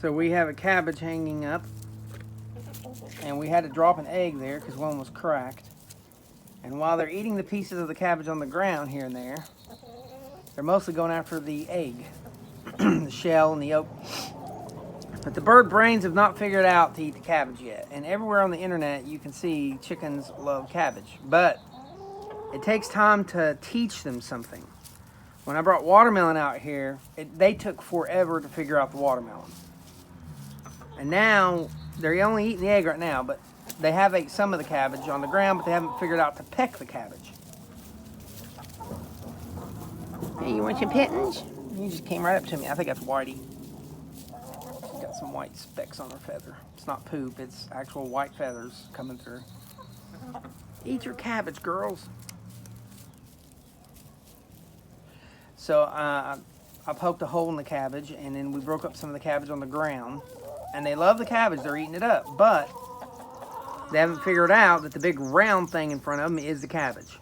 So we have a cabbage hanging up, and we had to drop an egg there because one was cracked. And while they're eating the pieces of the cabbage on the ground here and there, they're mostly going after the egg, the shell and the yolk. But the bird brains have not figured out to eat the cabbage yet. And everywhere on the internet you can see chickens love cabbage. But it takes time to teach them something. When I brought watermelon out here, they took forever to figure out the watermelon. And now, they're only eating the egg right now, but they have ate some of the cabbage on the ground, but they haven't figured out to peck the cabbage. Hey, you want some pittance? You just came right up to me. I think that's Whitey. She's got some white specks on her feather. It's not poop, it's actual white feathers coming through. Eat your cabbage, girls. So I poked a hole in the cabbage, and then we broke up some of the cabbage on the ground. And they love the cabbage, they're eating it up, but they haven't figured out that the big round thing in front of them is the cabbage.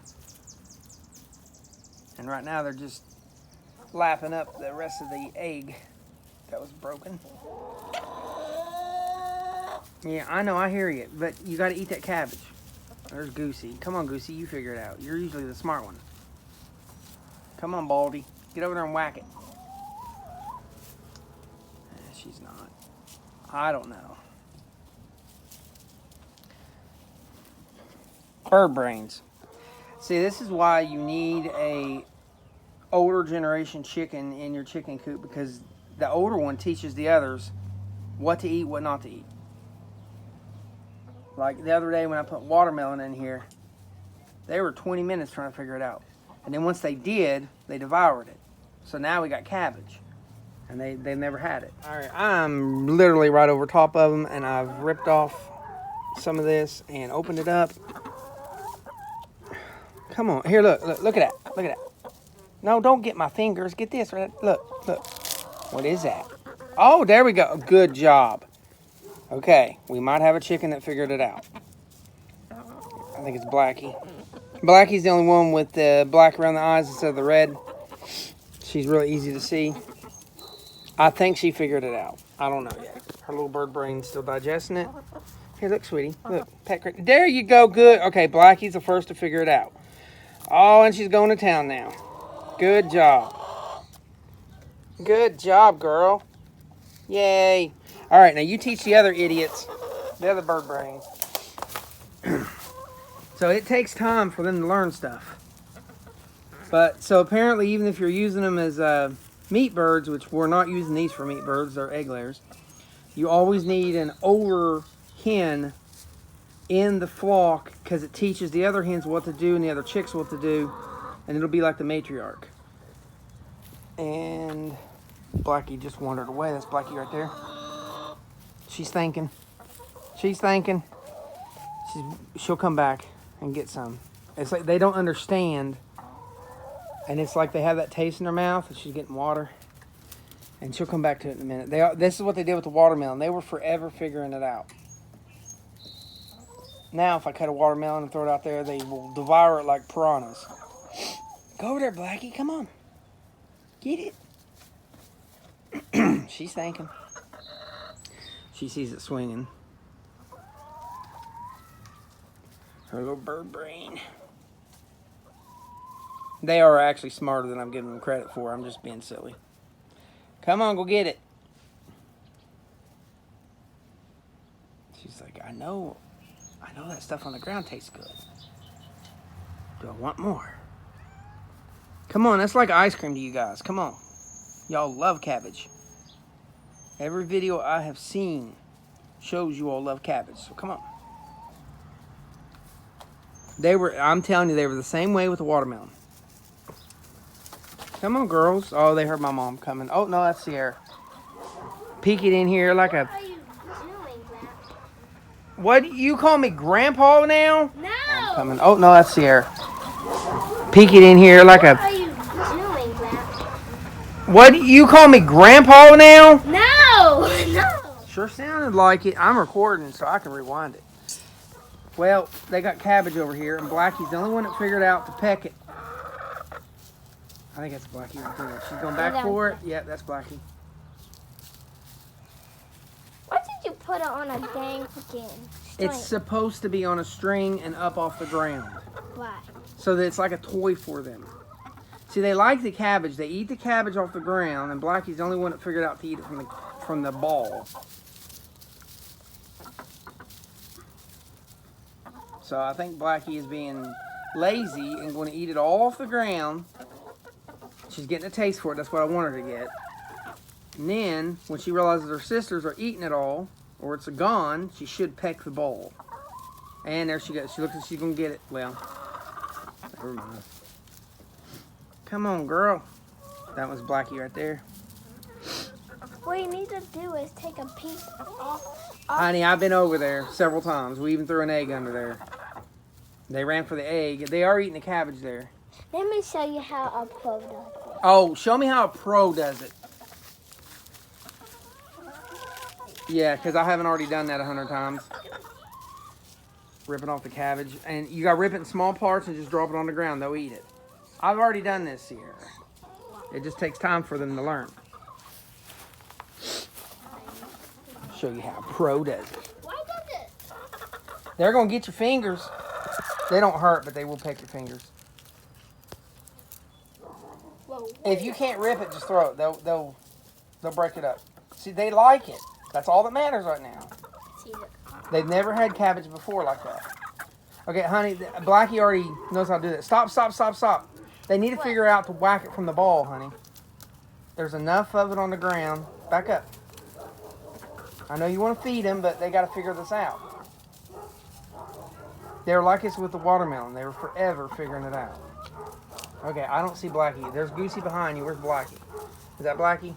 And right now they're just lapping up the rest of the egg that was broken. Yeah, I know, I hear you, but you gotta eat that cabbage. There's Goosey. Come on, Goosey, you figure it out. You're usually the smart one. Come on, Baldy. Get over there and whack it. She's not. I don't know. Bird brains. See, this is why you need a older generation chicken in your chicken coop, because the older one teaches the others what to eat, what not to eat. Like the other day when I put watermelon in here, they were 20 minutes trying to figure it out. And then once they did, they devoured it. So now we got cabbage. And they've never had it. All right, I'm literally right over top of them, and I've ripped off some of this and opened it up. Come on, here, look at that, look at that. No, don't get my fingers, get this, right? Look. What is that? Oh, there we go, good job. Okay, we might have a chicken that figured it out. I think it's Blackie. Blackie's the only one with the black around the eyes instead of the red. She's really easy to see. I think she figured it out. I don't know yet. Her little bird brain's still digesting it. Here, look, sweetie. Look, pet cricket. There you go, good. Okay, Blackie's the first to figure it out. Oh, and she's going to town now. Good job. Good job, girl. Yay. All right, now you teach the other idiots, the other bird brains. So it takes time for them to learn stuff. But, so apparently, even if you're using them as meat birds, which we're not using these for meat birds, they're egg layers, you always need an older hen in the flock, because it teaches the other hens what to do and the other chicks what to do, and it'll be like the matriarch. And Blackie just wandered away. That's Blackie right there. She's thinking. She'll come back and get some. It's like they don't understand. And it's like they have that taste in their mouth, and she's getting water. And she'll come back to it in a minute. This is what they did with the watermelon. They were forever figuring it out. Now, if I cut a watermelon and throw it out there, they will devour it like piranhas. Go over there, Blackie. Come on. Get it. She's thinking. She sees it swinging. Her little bird brain. They are actually smarter than I'm giving them credit for. I'm just being silly. Come on, go get it. She's like, I know that stuff on the ground tastes good. Do I want more? Come on, that's like ice cream to you guys. Come on. Y'all love cabbage. Every video I have seen shows you all love cabbage, so come on. I'm telling you, they were the same way with the watermelon. Come on, girls. Oh, they heard my mom coming. Oh, no, that's Sierra. Peek it in here like a... What are you doing, Grandpa? What? You call me Grandpa now? No! I'm coming. Oh, no, that's Sierra. Peek it in here like a... What are you doing, Grandpa? What? You call me Grandpa now? No! No! Sure sounded like it. I'm recording, so I can rewind it. Well, they got cabbage over here, and Blackie's the only one that figured out to peck it. I think that's Blackie right there. She's going back for it. Yep, that's Blackie. you put it on a dang freaking string? It's supposed to be on a string and up off the ground. Why? So that it's like a toy for them. See, they like the cabbage. They eat the cabbage off the ground, and Blackie's the only one that figured out to eat it from the ball. So I think Blackie is being lazy and going to eat it all off the ground. She's getting a taste for it. That's what I want her to get. And then, when she realizes her sisters are eating it all, or it's gone, she should peck the ball. And there she goes. She looks like she's going to get it. Well, never mind. Come on, girl. That was Blackie right there. What you need to do is take a piece off. Honey, I've been over there several times. We even threw an egg under there. They ran for the egg. They are eating the cabbage there. Let me show you how a pro does it. Oh, show me how a pro does it. Yeah, because I haven't already done that 100 times. Ripping off the cabbage. And you got to rip it in small parts and just drop it on the ground. They'll eat it. I've already done this here. It just takes time for them to learn. Show you how a pro does it. Why does it? They're going to get your fingers. They don't hurt, but they will peck your fingers. Whoa. If you can't rip it, just throw it. They'll break it up. See, they like it. That's all that matters right now. See, look. They've never had cabbage before like that. Okay, honey, Blackie already knows how to do that. Stop, stop, stop, stop. They need to figure out to whack it from the ball, honey. There's enough of it on the ground. Back up. I know you want to feed them, but they got to figure this out. They're like this with the watermelon. They were forever figuring it out. Okay, I don't see Blackie. There's Goosey behind you. Where's Blackie? Is that Blackie?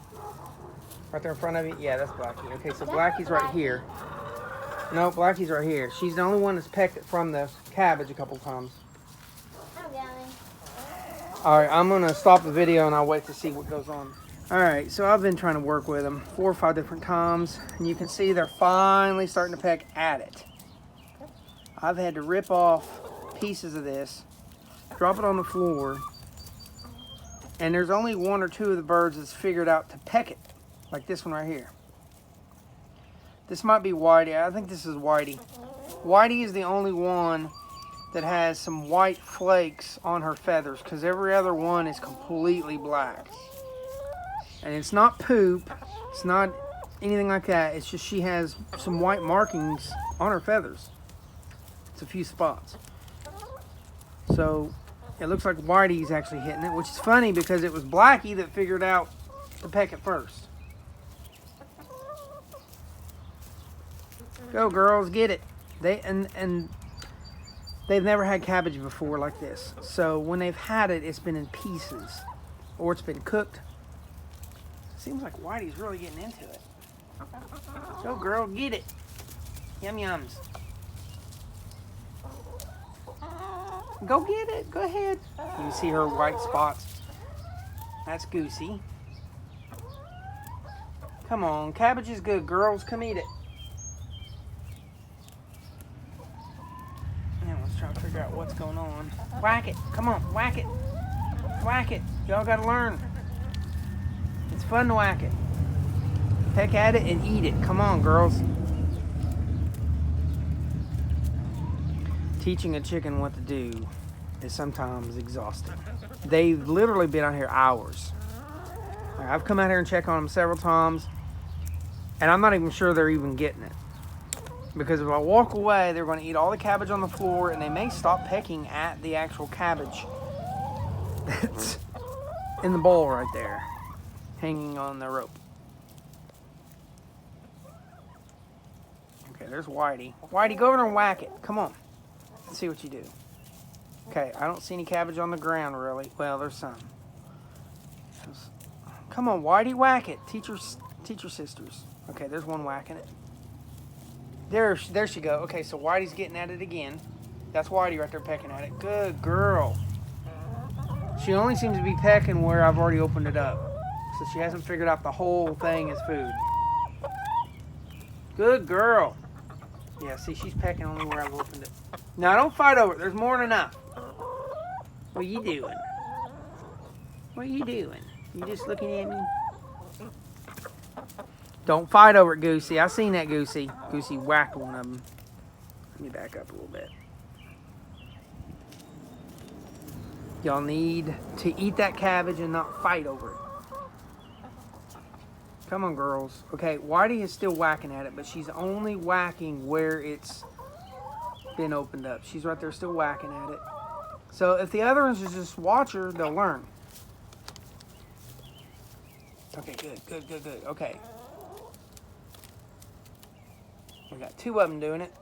Right there in front of you? Yeah, that's Blackie. Okay, so Blackie's right here. No, Blackie's right here. She's the only one that's pecked it from the cabbage a couple times. I'm going. Alright, I'm going to stop the video and I'll wait to see what goes on. Alright, so I've been trying to work with them 4 or 5 different times. And you can see they're finally starting to peck at it. I've had to rip off pieces of this, drop it on the floor, and there's only 1 or 2 of the birds that's figured out to peck it. Like this one right here. This might be Whitey. I think this is Whitey. Whitey is the only one that has some white flakes on her feathers because every other one is completely black. And it's not poop. It's not anything like that. It's just she has some white markings on her feathers. It's a few spots. So it looks like Whitey's actually hitting it, which is funny because it was Blackie that figured out to peck it first. Go girls, get it. And they've never had cabbage before like this. So when they've had it, it's been in pieces or it's been cooked. Seems like Whitey's really getting into it. Go girl, get it. Yum yums. Go get it. Go ahead. You can see her white spots. That's Goosey. Come on, cabbage is good. Girls, come eat it. Now let's try to figure out what's going on. Whack it. Come on, whack it. Whack it. Y'all got to learn. It's fun to whack it. Peck at it and eat it. Come on, girls. Teaching a chicken what to do is sometimes exhausting. They've literally been out here hours. I've come out here and checked on them several times, and I'm not even sure they're even getting it. Because if I walk away, they're going to eat all the cabbage on the floor, and they may stop pecking at the actual cabbage that's in the bowl right there, hanging on the rope. Okay, there's Whitey. Whitey, go over there and whack it. Come on. Let's see what you do. Okay, I don't see any cabbage on the ground, really. Well, there's some. Come on, Whitey, whack it. Teach your sisters. Okay, there's one whacking it. There she go. Okay, so Whitey's getting at it again. That's Whitey right there pecking at it. Good girl. She only seems to be pecking where I've already opened it up. So she hasn't figured out the whole thing is food. Good girl. Yeah, see, she's pecking only where I've opened it. Now, don't fight over it. There's more than enough. What are you doing? What are you doing? You just looking at me? Don't fight over it, Goosey. I seen that, Goosey. Goosey whacked one of them. Let me back up a little bit. Y'all need to eat that cabbage and not fight over it. Come on, girls. Okay, Whitey is still whacking at it, but she's only whacking where it's been opened up. She's right there still whacking at it. So if the other ones just watch her, they'll learn. Okay, good. Okay. We got 2 of them doing it.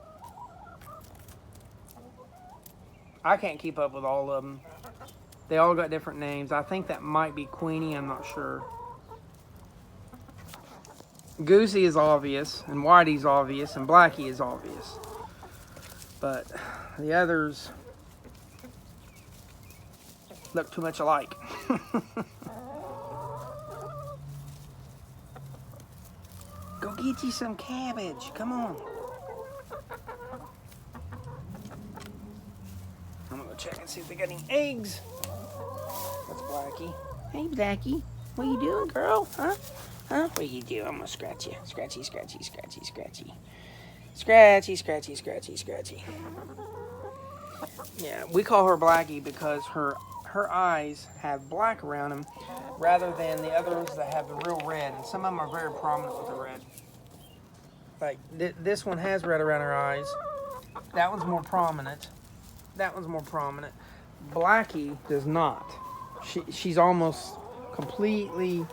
I can't keep up with all of them. They all got different names. I think that might be Queenie. I'm not sure. Goosey is obvious, and Whitey's obvious, and Blackie is obvious. But the others look too much alike. Go get you some cabbage. Come on. I'm gonna go check and see if they got any eggs. That's Blackie. Hey, Blackie. What you doing, girl? Huh? What you do? I'm gonna scratch you. Scratchy. Scratchy. Yeah, we call her Blackie because her eyes have black around them rather than the other ones that have the real red. And some of them are very prominent with the red. Like this one has red around her eyes. That one's more prominent. Blackie does not. She's almost completely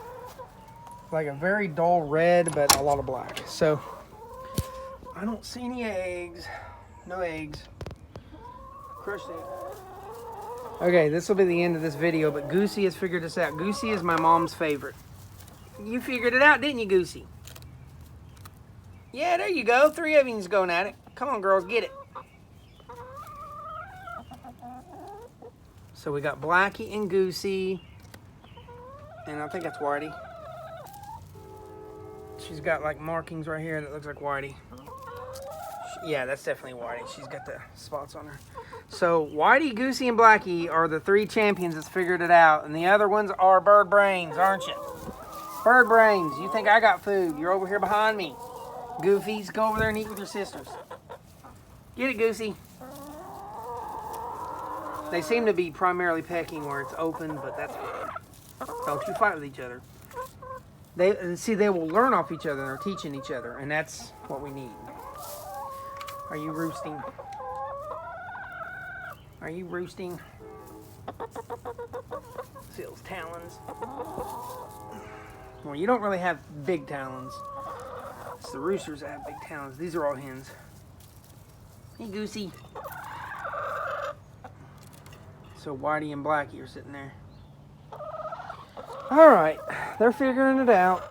like a very dull red, but a lot of black. So I don't see any eggs. No eggs. Crushed it. Okay, this will be the end of this video, but Goosey has figured this out. Goosey is my mom's favorite. You figured it out, didn't you, Goosey? Yeah, there you go. 3 of you's going at it. Come on, girls, get it. So we got Blackie and Goosey, and I think that's Whitey. She's got like markings right here that looks like Whitey. Yeah, that's definitely Whitey. She's got the spots on her. So Whitey, Goosey, and Blackie are the 3 champions that's figured it out, and the other ones are bird brains, aren't you? Bird brains. You think I got food? You're over here behind me. Goofies, go over there and eat with your sisters. Get it, Goosey. They seem to be primarily pecking where it's open, but that's fine. Don't you fight with each other. They will learn off each other. They're teaching each other, and that's what we need. Are you roosting? Are you roosting? See those talons? Well, you don't really have big talons. It's the roosters that have big talons. These are all hens. Hey, Goosey. So Whitey and Blackie are sitting there. All right, they're figuring it out.